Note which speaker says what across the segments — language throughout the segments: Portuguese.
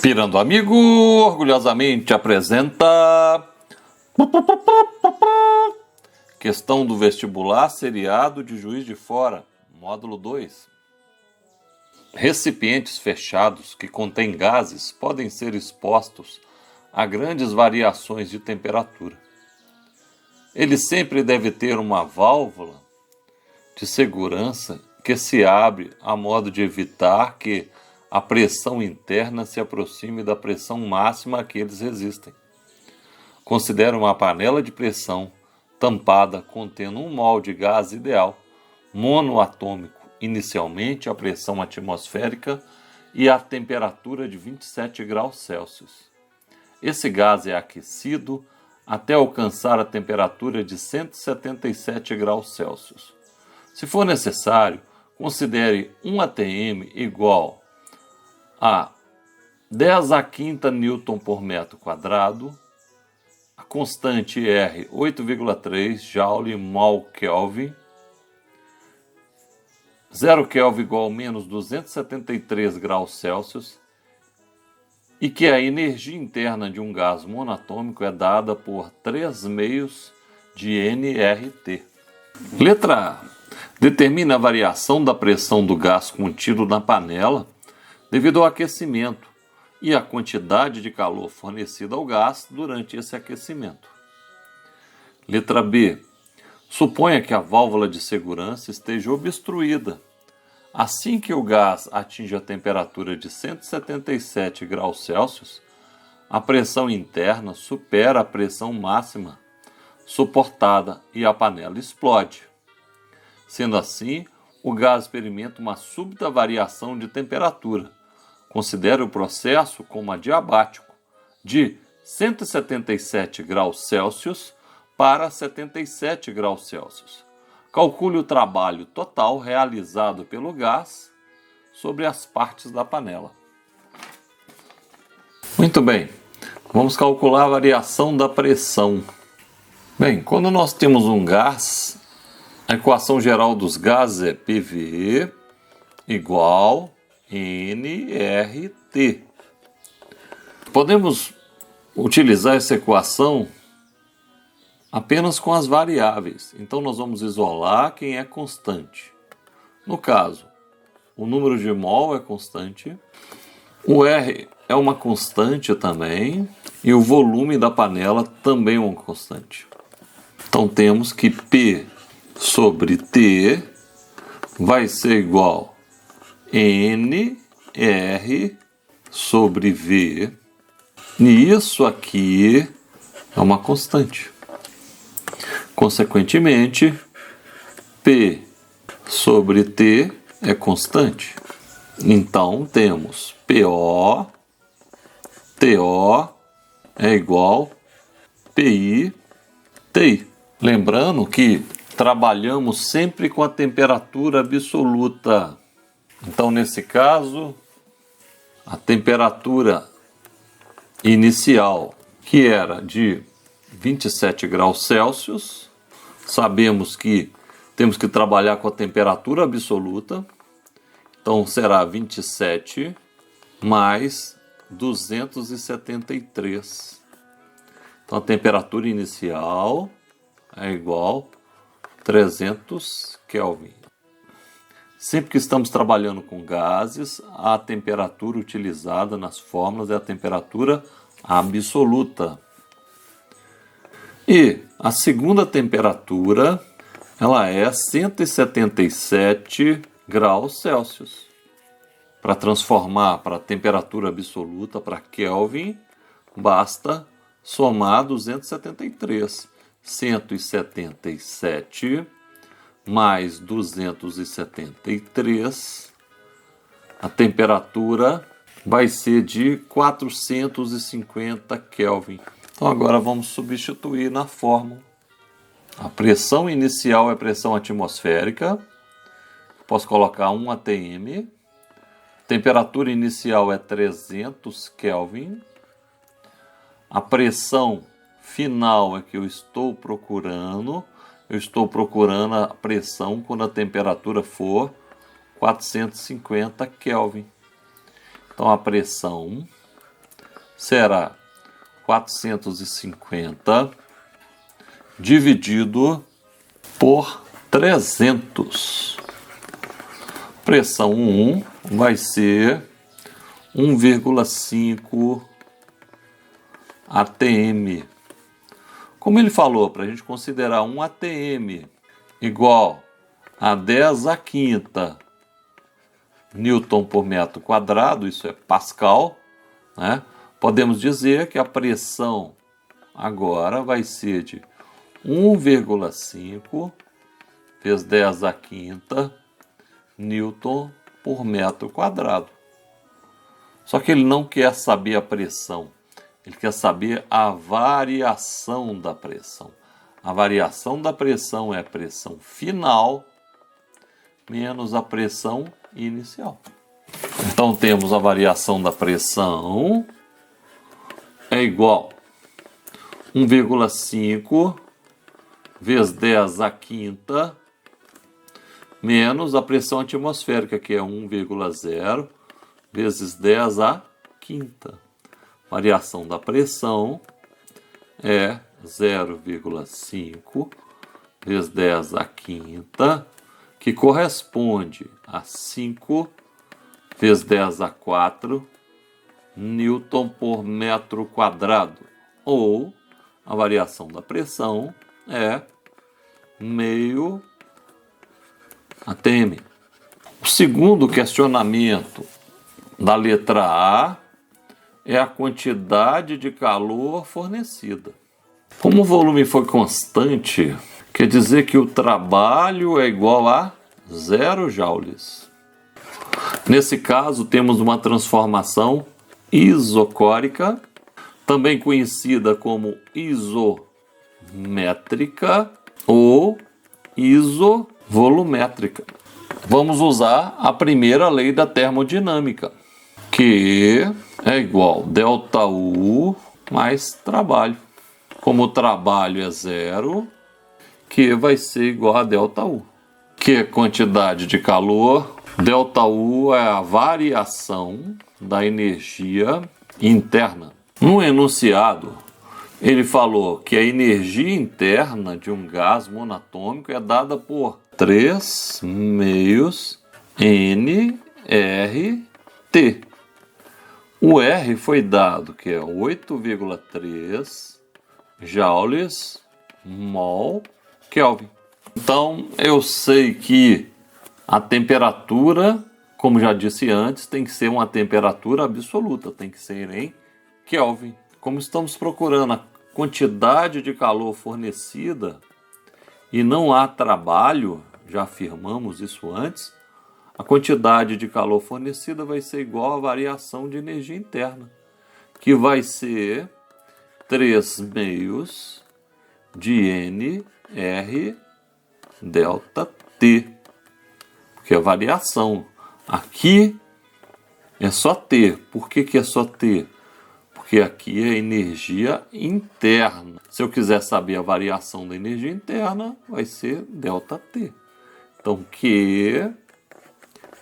Speaker 1: Pirando Amigo orgulhosamente apresenta Questão do Vestibular Seriado de Juiz de Fora, Módulo 2. Recipientes fechados que contêm gases podem ser expostos a grandes variações de temperatura. Ele sempre deve ter uma válvula de segurança que se abre a modo de evitar que a pressão interna se aproxime da pressão máxima a que eles resistem. Considere uma panela de pressão tampada contendo um mol de gás ideal, monoatômico, inicialmente a pressão atmosférica e a temperatura de 27 graus Celsius. Esse gás é aquecido até alcançar a temperatura de 177 graus Celsius. Se for necessário, considere 1 atm igual a 10 a quinta Newton por metro quadrado, a constante R 8,3 Joule mol Kelvin, 0 Kelvin igual a menos 273 graus Celsius, e que a energia interna de um gás monatômico é dada por 3 meios de nRT. Letra A. Determina a variação da pressão do gás contido na panela devido ao aquecimento e a quantidade de calor fornecida ao gás durante esse aquecimento. Letra B. Suponha que a válvula de segurança esteja obstruída. Assim que o gás atinge a temperatura de 177 graus Celsius, a pressão interna supera a pressão máxima suportada e a panela explode. Sendo assim, o gás experimenta uma súbita variação de temperatura. Considere o processo como adiabático, de 177 graus Celsius para 77 graus Celsius. Calcule o trabalho total realizado pelo gás sobre as partes da panela. Muito bem, vamos calcular a variação da pressão. Bem, quando nós temos um gás, a equação geral dos gases é PV igual nRT. Podemos utilizar essa equação apenas com as variáveis. Então, nós vamos isolar quem é constante. No caso, o número de mol é constante, o R é uma constante também, e o volume da panela também é uma constante. Então, temos que P sobre T vai ser igual NR sobre V, e isso aqui é uma constante. Consequentemente, P sobre T é constante. Então, temos PO, TO é igual PI, TI. Lembrando que trabalhamos sempre com a temperatura absoluta. Então, nesse caso, a temperatura inicial, que era de 27 graus Celsius, sabemos que temos que trabalhar com a temperatura absoluta, então será 27 mais 273. Então, a temperatura inicial é igual a 300 Kelvin. Sempre que estamos trabalhando com gases, a temperatura utilizada nas fórmulas é a temperatura absoluta. E a segunda temperatura, ela é 177 graus Celsius. Para transformar para a temperatura absoluta, para Kelvin, basta somar 273. 177 mais 273, a temperatura vai ser de 450 Kelvin. Então agora vamos substituir na fórmula. A pressão inicial é pressão atmosférica, posso colocar 1 atm, temperatura inicial é 300 Kelvin, a pressão final é que eu estou procurando a pressão quando a temperatura for 450 Kelvin. Então a pressão será 450 dividido por 300. Pressão 1 vai ser 1,5 atm. Como ele falou, para a gente considerar 1 atm igual a 10 à quinta Newton por metro quadrado, isso é Pascal, né? Podemos dizer que a pressão agora vai ser de 1,5 vezes 10 à quinta Newton por metro quadrado. Só que ele não quer saber a pressão, ele quer saber a variação da pressão. A variação da pressão é a pressão final menos a pressão inicial. Então temos a variação da pressão é igual a 1,5 vezes 10 à quinta menos a pressão atmosférica, que é 1,0 vezes 10 à quinta. Variação da pressão é 0,5 vezes 10 à quinta, que corresponde a 5 vezes 10 a 4 Newton por metro quadrado. Ou a variação da pressão é meio atm. O segundo questionamento da letra A é a quantidade de calor fornecida. Como o volume foi constante, quer dizer que o trabalho é igual a 0 joules. Nesse caso, temos uma transformação isocórica, também conhecida como isométrica ou isovolumétrica. Vamos usar a primeira lei da termodinâmica, que é igual a ΔU mais trabalho. Como o trabalho é 0, Q vai ser igual a ΔU. Q é quantidade de calor, ΔU é a variação da energia interna. No enunciado, ele falou que a energia interna de um gás monatômico é dada por 3 meios nRT. O R foi dado, que é 8,3 joules mol Kelvin. Então, eu sei que a temperatura, como já disse antes, tem que ser uma temperatura absoluta, tem que ser em Kelvin. Como estamos procurando a quantidade de calor fornecida e não há trabalho, já afirmamos isso antes, a quantidade de calor fornecida vai ser igual à variação de energia interna, que vai ser 3 meios de nR delta T, porque é variação. Aqui é só T. Por que é só T? Porque aqui é energia interna. Se eu quiser saber a variação da energia interna, vai ser delta T. Então, Q,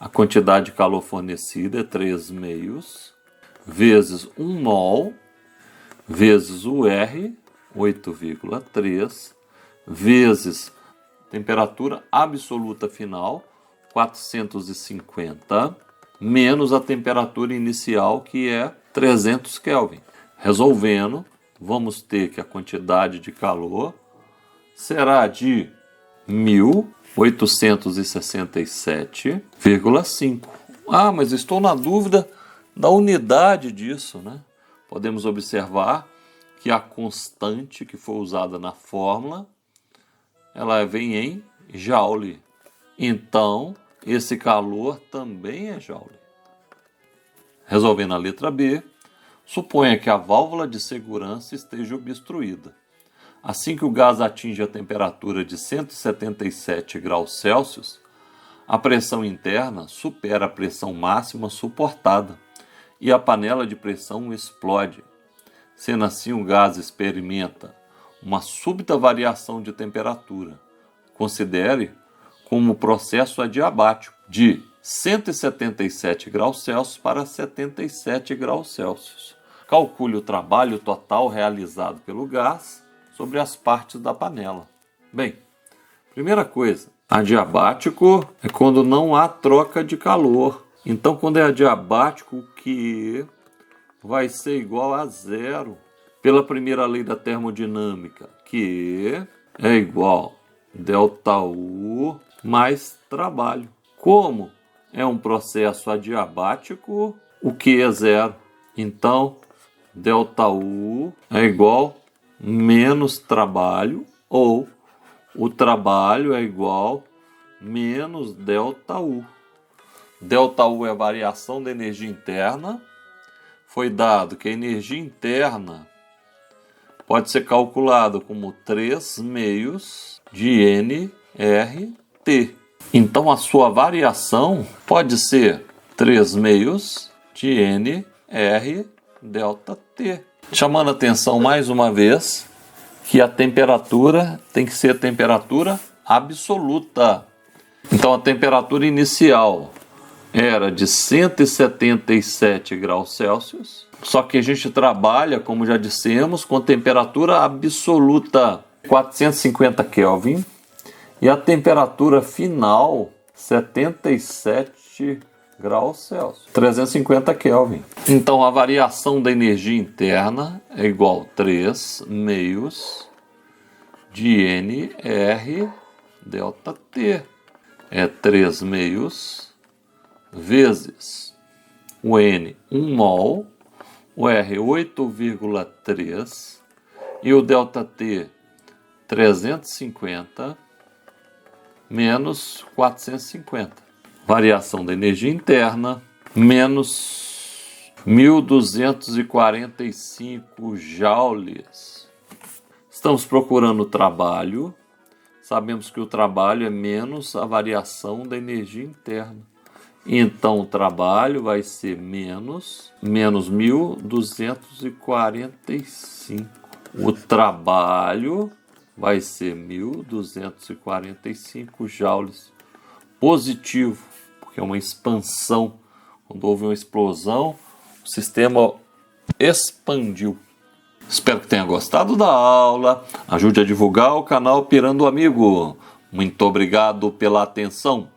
Speaker 1: a quantidade de calor fornecida é 3 meios, vezes 1 mol, vezes o R, 8,3, vezes temperatura absoluta final, 450, menos a temperatura inicial, que é 300 Kelvin. Resolvendo, vamos ter que a quantidade de calor será de 1.867,5. Ah, mas estou na dúvida da unidade disso, né? Podemos observar que a constante que foi usada na fórmula, ela vem em joule. Então, esse calor também é joule. Resolvendo a letra B, suponha que a válvula de segurança esteja obstruída. Assim que o gás atinge a temperatura de 177 graus Celsius, a pressão interna supera a pressão máxima suportada e a panela de pressão explode. Sendo assim, o gás experimenta uma súbita variação de temperatura. Considere como processo adiabático de 177 graus Celsius para 77 graus Celsius, Calcule o trabalho total realizado pelo gás sobre as partes da panela. Bem, primeira coisa, adiabático é quando não há troca de calor. Então, quando é adiabático, o Q vai ser igual a zero. Pela primeira lei da termodinâmica, Q é igual a ΔU mais trabalho. Como é um processo adiabático, o Q é zero. Então, ΔU é igual a menos trabalho, ou o trabalho é igual a menos ΔU. ΔU é a variação da energia interna. Foi dado que a energia interna pode ser calculada como 3 meios de nRT. Então, a sua variação pode ser 3 meios de nRΔT. Chamando a atenção mais uma vez que a temperatura tem que ser a temperatura absoluta. Então, a temperatura inicial era de 177 graus Celsius, só que a gente trabalha, como já dissemos, com temperatura absoluta 450 Kelvin e a temperatura final 77 graus Celsius, 350 Kelvin. Então a variação da energia interna é igual a 3 meios de nRΔT. É 3 meios vezes o N 1 mol, o R 8,3 e o ΔT 350 menos 450. Variação da energia interna menos 1.245 joules. Estamos procurando o trabalho. Sabemos que o trabalho é menos a variação da energia interna. Então, o trabalho vai ser menos 1.245. O trabalho vai ser 1.245 joules. Positivo, porque é uma expansão. Quando houve uma explosão, o sistema expandiu. Espero que tenha gostado da aula. Ajude a divulgar o canal Pirando Amigo. Muito obrigado pela atenção.